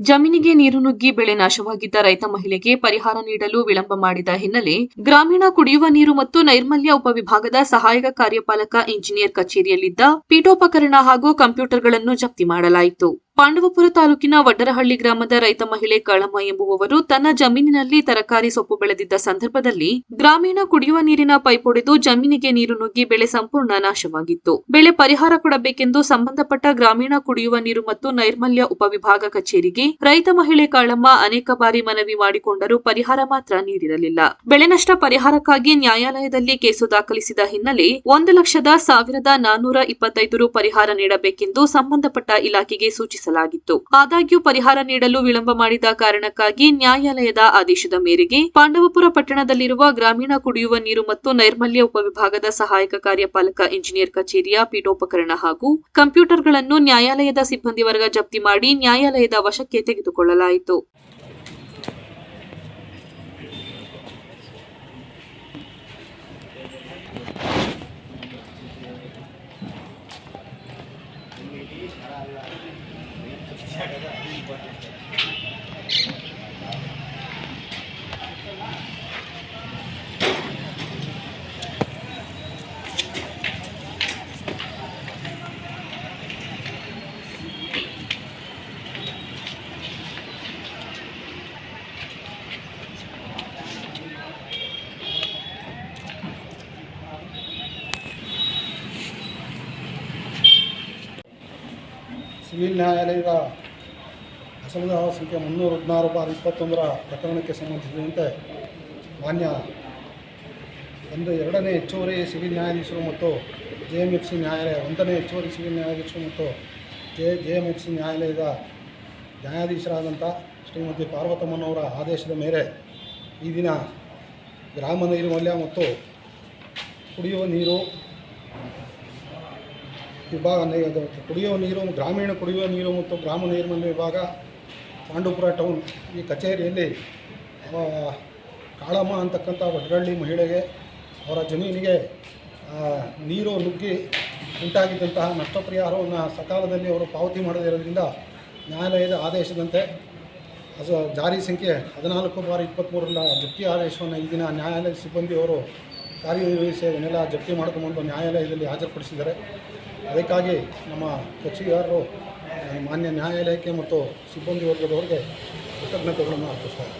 ಜಮೀನಿಗೆ ನೀರು ನುಗ್ಗಿ ಬೆಳೆ ನಾಶವಾಗಿದ್ದ ರೈತ ಮಹಿಳೆಗೆ ಪರಿಹಾರ ನೀಡಲು ವಿಳಂಬ ಮಾಡಿದ ಹಿನ್ನೆಲೆ ಗ್ರಾಮೀಣ ಕುಡಿಯುವ ನೀರು ಮತ್ತು ನೈರ್ಮಲ್ಯ ಉಪವಿಭಾಗದ ಸಹಾಯಕ ಕಾರ್ಯಪಾಲಕ ಇಂಜಿನಿಯರ್ ಕಚೇರಿಯಲ್ಲಿದ್ದ ಪೀಠೋಪಕರಣ ಹಾಗೂ ಕಂಪ್ಯೂಟರ್ಗಳನ್ನು ಜಪ್ತಿ ಮಾಡಲಾಯಿತು. ಪಾಂಡವಪುರ ತಾಲೂಕಿನ ವಡ್ಡರಹಳ್ಳಿ ಗ್ರಾಮದ ರೈತ ಮಹಿಳೆ ಕಾಳಮ್ಮ ಎಂಬುವವರು ತನ್ನ ಜಮೀನಿನಲ್ಲಿ ತರಕಾರಿ ಸೊಪ್ಪು ಬೆಳೆದಿದ್ದ ಸಂದರ್ಭದಲ್ಲಿ ಗ್ರಾಮೀಣ ಕುಡಿಯುವ ನೀರಿನ ಪೈಪ್ ಒಡೆದು ಜಮೀನಿಗೆ ನೀರು ನುಗ್ಗಿ ಬೆಳೆ ಸಂಪೂರ್ಣ ನಾಶವಾಗಿತ್ತು. ಬೆಳೆ ಪರಿಹಾರ ಕೊಡಬೇಕೆಂದು ಸಂಬಂಧಪಟ್ಟ ಗ್ರಾಮೀಣ ಕುಡಿಯುವ ನೀರು ಮತ್ತು ನೈರ್ಮಲ್ಯ ಉಪವಿಭಾಗ ಕಚೇರಿಗೆ ರೈತ ಮಹಿಳೆ ಕಾಳಮ್ಮ ಅನೇಕ ಬಾರಿ ಮನವಿ ಮಾಡಿಕೊಂಡರೂ ಪರಿಹಾರ ಮಾತ್ರ ನೀಡಿರಲಿಲ್ಲ. ಬೆಳೆ ನಷ್ಟ ಪರಿಹಾರಕ್ಕಾಗಿ ನ್ಯಾಯಾಲಯದಲ್ಲಿ ಕೇಸು ದಾಖಲಿಸಿದ ಹಿನ್ನೆಲೆ 1,04,425 ರು ಪರಿಹಾರ ನೀಡಬೇಕೆಂದು ಸಂಬಂಧಪಟ್ಟ ಇಲಾಖೆಗೆ ಸೂಚಿಸಲಾಗಿತ್ತು. ಆದಾಗ್ಯೂ ಪರಿಹಾರ ನೀಡಲು ವಿಳಂಬ ಮಾಡಿದ ಕಾರಣಕ್ಕಾಗಿ ನ್ಯಾಯಾಲಯದ ಆದೇಶದ ಮೇರೆಗೆ ಪಾಂಡವಪುರ ಪಟ್ಟಣದಲ್ಲಿರುವ ಗ್ರಾಮೀಣ ಕುಡಿಯುವ ನೀರು ಮತ್ತು ನೈರ್ಮಲ್ಯ ಉಪವಿಭಾಗದ ಸಹಾಯಕ ಕಾರ್ಯಪಾಲಕ ಇಂಜಿನಿಯರ್ ಕಚೇರಿಯ ಪೀಠೋಪಕರಣ ಹಾಗೂ ಕಂಪ್ಯೂಟರ್ಗಳನ್ನು ನ್ಯಾಯಾಲಯದ ಸಿಬ್ಬಂದಿ ವರ್ಗ ಜಪ್ತಿ ಮಾಡಿ ನ್ಯಾಯಾಲಯದ ವಶಕ್ಕೆ ತೆಗೆದುಕೊಳ್ಳಲಾಯಿತು. ಸಿವಿಲ್ ನ್ಯಾಯಾಲಯದ ಅಸಂವಿಧಾನ ಸಂಖ್ಯೆ 316/21 ಪ್ರಕರಣಕ್ಕೆ ಸಂಬಂಧಿಸಿದಂತೆ ಮಾನ್ಯ 2ನೇ ಹೆಚ್ಚುವರಿ ಸಿವಿಲ್ ನ್ಯಾಯಾಧೀಶರು ಮತ್ತು JMFC ನ್ಯಾಯಾಲಯ 1ನೇ ಹೆಚ್ಚುವರಿ ಸಿವಿಲ್ ನ್ಯಾಯಾಧೀಶರು ಮತ್ತು JMFC ನ್ಯಾಯಾಲಯದ ನ್ಯಾಯಾಧೀಶರಾದಂಥ ಶ್ರೀಮತಿ ಪಾರ್ವತಮ್ಮನವರ ಆದೇಶದ ಮೇರೆ ಈ ದಿನ ಗ್ರಾಮ ನೈರ್ಮಲ್ಯ ಮತ್ತು ಕುಡಿಯುವ ನೀರು ವಿಭಾಗ ಕುಡಿಯುವ ನೀರು ಗ್ರಾಮೀಣ ಕುಡಿಯುವ ನೀರು ಮತ್ತು ಗ್ರಾಮ ನೈರ್ಮಲ್ಯ ವಿಭಾಗ ಪಾಂಡವಪುರ ಟೌನ್ ಈ ಕಚೇರಿಯಲ್ಲಿ ಕಾಳಮ್ಮ ಅಂತಕ್ಕಂಥ ವಡ್ಡರಹಳ್ಳಿ ಮಹಿಳೆಗೆ ಅವರ ಜಮೀನಿಗೆ ನೀರು ನುಗ್ಗಿ ಉಂಟಾಗಿದ್ದಂತಹ ನಷ್ಟ ಪರಿಹಾರವನ್ನು ಸಕಾಲದಲ್ಲಿ ಅವರು ಪಾವತಿ ಮಾಡದಿರೋದ್ರಿಂದ ನ್ಯಾಯಾಲಯದ ಆದೇಶದಂತೆ ಜಾರಿ ಸಂಖ್ಯೆ 14/23ರ ಜಪ್ತಿ ಆದೇಶವನ್ನು ಈ ದಿನ ನ್ಯಾಯಾಲಯದ ಸಿಬ್ಬಂದಿಯವರು ಕಾರ್ಯನಿರ್ವಹಿಸಿ ಅದನ್ನೆಲ್ಲ ಜಪ್ತಿ ಮಾಡಿಕೊಂಡು ನ್ಯಾಯಾಲಯದಲ್ಲಿ ಹಾಜರುಪಡಿಸಿದ್ದಾರೆ. ಅದಕ್ಕಾಗಿ ನಮ್ಮ ಕಕ್ಷಿಗಾರರು ಮಾನ್ಯ ನ್ಯಾಯಾಲಯಕ್ಕೆ ಮತ್ತು ಸಿಬ್ಬಂದಿ ವರ್ಗದವರಿಗೆ ಕೃತಜ್ಞತೆಗಳನ್ನು ಅರ್ಪಿಸ್ತಾರೆ.